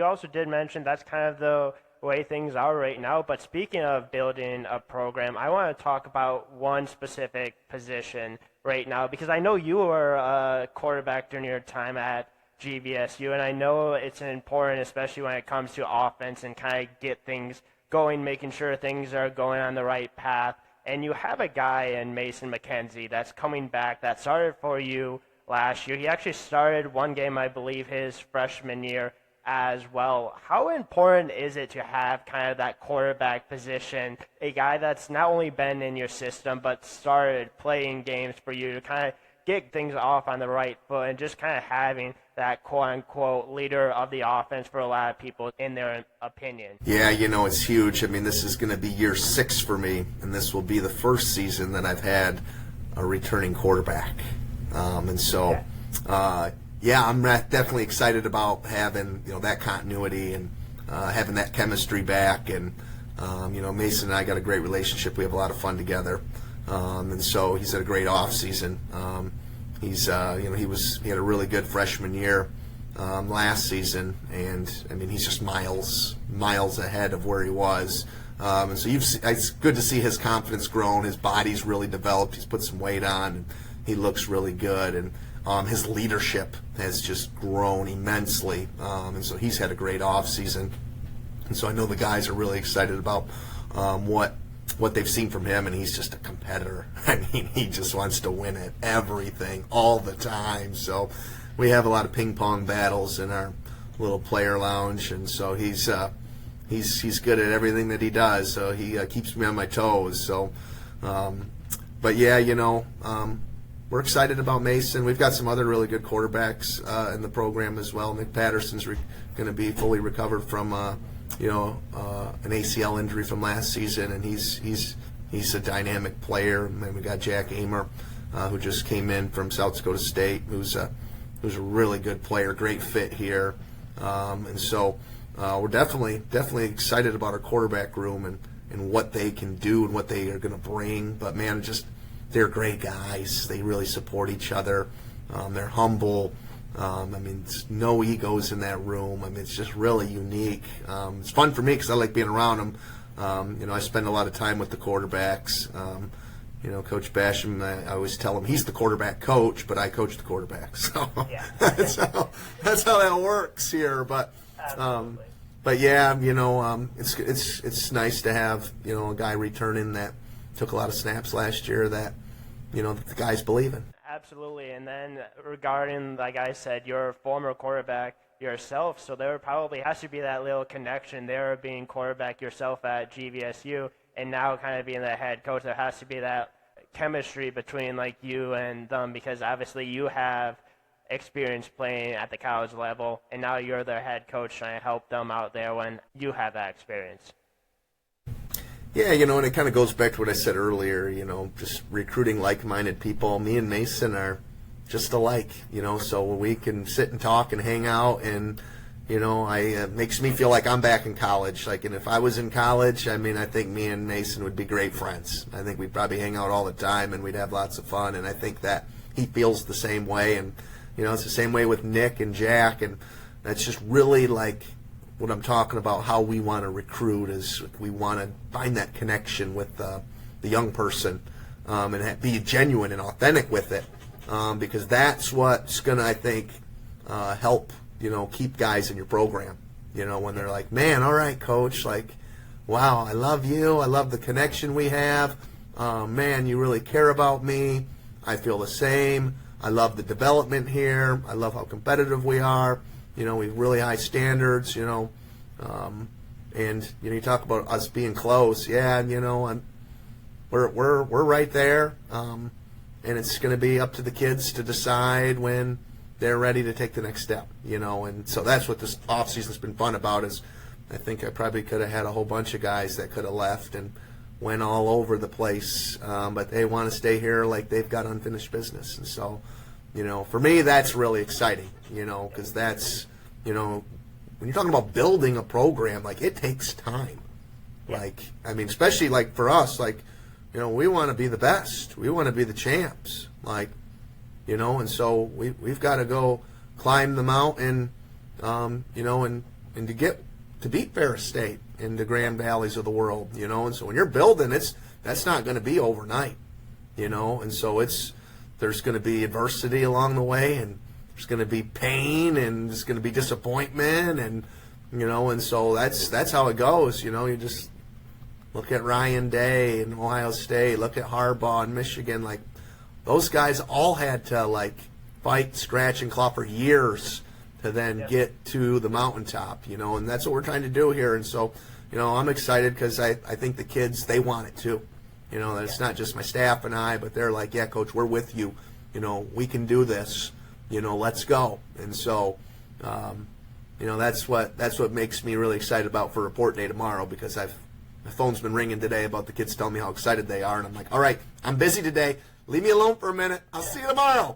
you also did mention that's kind of the way things are right now. But speaking of building a program, I want to talk about one specific position right now because I know you were a quarterback during your time at GVSU, and I know it's important, especially when it comes to offense and kind of get things going, making sure things are going on the right path. And you have a guy in Mason McKenzie that's coming back that started for you last year. He actually started one game, I believe, his freshman year as well. How important is it to have kind of that quarterback position, a guy that's not only been in your system but started playing games for you to kind of get things off on the right foot and just kind of having that quote-unquote leader of the offense for a lot of people in their opinion? Yeah, it's huge. I mean, this is going to be year 6 for me, and this will be the first season that I've had a returning quarterback. I'm definitely excited about having that continuity and having that chemistry back. And Mason and I got a great relationship. We have a lot of fun together, and so he's had a great off season. He had a really good freshman year last season, and I mean he's just miles ahead of where he was. And so it's good to see his confidence grown. His body's really developed. He's put some weight on. And he looks really good, and his leadership has just grown immensely. And so he's had a great off season. And so I know the guys are really excited about what they've seen from him, and he's just a competitor. I mean, he just wants to win at everything all the time. So we have a lot of ping pong battles in our little player lounge, and so he's good at everything that he does. So he keeps me on my toes. So, but yeah, we're excited about Mason. We've got some other really good quarterbacks in the program as well. Nick Patterson's going to be fully recovered from an ACL injury from last season, and he's a dynamic player. And then we got Jack Amer, who just came in from South Dakota State, who's a really good player, great fit here. And so we're definitely excited about our quarterback room and what they can do and what they are going to bring. But man, they're great guys. They really support each other. They're humble. I mean, no egos in that room. I mean, it's just really unique. It's fun for me because I like being around them. I spend a lot of time with the quarterbacks. Coach Basham, I always tell him he's the quarterback coach, but I coach the quarterbacks. So yeah. that's how that works here. But yeah, it's nice to have a guy returning that took a lot of snaps last year that that the guys believe in. Absolutely. And then regarding, like I said, your former quarterback yourself, so there probably has to be that little connection there, being quarterback yourself at GVSU and now kind of being the head coach. There has to be that chemistry between like you and them, because obviously you have experience playing at the college level, and now you're their head coach trying to help them out there when you have that experience. Yeah, and it kind of goes back to what I said earlier, just recruiting like-minded people. Me and Mason are just alike, so we can sit and talk and hang out, and, it makes me feel like I'm back in college. Like, and if I was in college, I mean, I think me and Mason would be great friends. I think we'd probably hang out all the time, and we'd have lots of fun, and I think that he feels the same way, and, it's the same way with Nick and Jack, and that's just really like what I'm talking about, how we want to recruit is we want to find that connection with the young person and be genuine and authentic with it, because that's what's going to, I think, help, keep guys in your program, when they're like, man, all right, coach, like, wow, I love you. I love the connection we have. Man, you really care about me. I feel the same. I love the development here. I love how competitive we are. We have really high standards, and you talk about us being close. Yeah, we're right there, and it's going to be up to the kids to decide when they're ready to take the next step. And so that's what this off season's been fun about. Is I think I probably could have had a whole bunch of guys that could have left and went all over the place, but they want to stay here like they've got unfinished business. And so, for me, that's really exciting, because that's, when you're talking about building a program, like, it takes time. Yeah. Like, I mean, especially, like, for us, like, we want to be the best. We want to be the champs. Like, and so we've got to go climb the mountain, and and to beat Ferris State in the Grand Valleys of the world, and so when you're building, that's not going to be overnight, and so there's going to be adversity along the way, and there's going to be pain, and there's going to be disappointment, and and so that's how it goes. You just look at Ryan Day in Ohio State, look at Harbaugh in Michigan. Like, those guys all had to fight, scratch, and claw for years to then get to the mountaintop. And that's what we're trying to do here. And so, I'm excited because I think the kids, they want it too. That it's not just my staff and I, but they're like, yeah, Coach, we're with you. We can do this. Let's go. And so, that's what makes me really excited about for report day tomorrow, because my phone's been ringing today about the kids telling me how excited they are, and I'm like, all right, I'm busy today. Leave me alone for a minute. I'll see you tomorrow.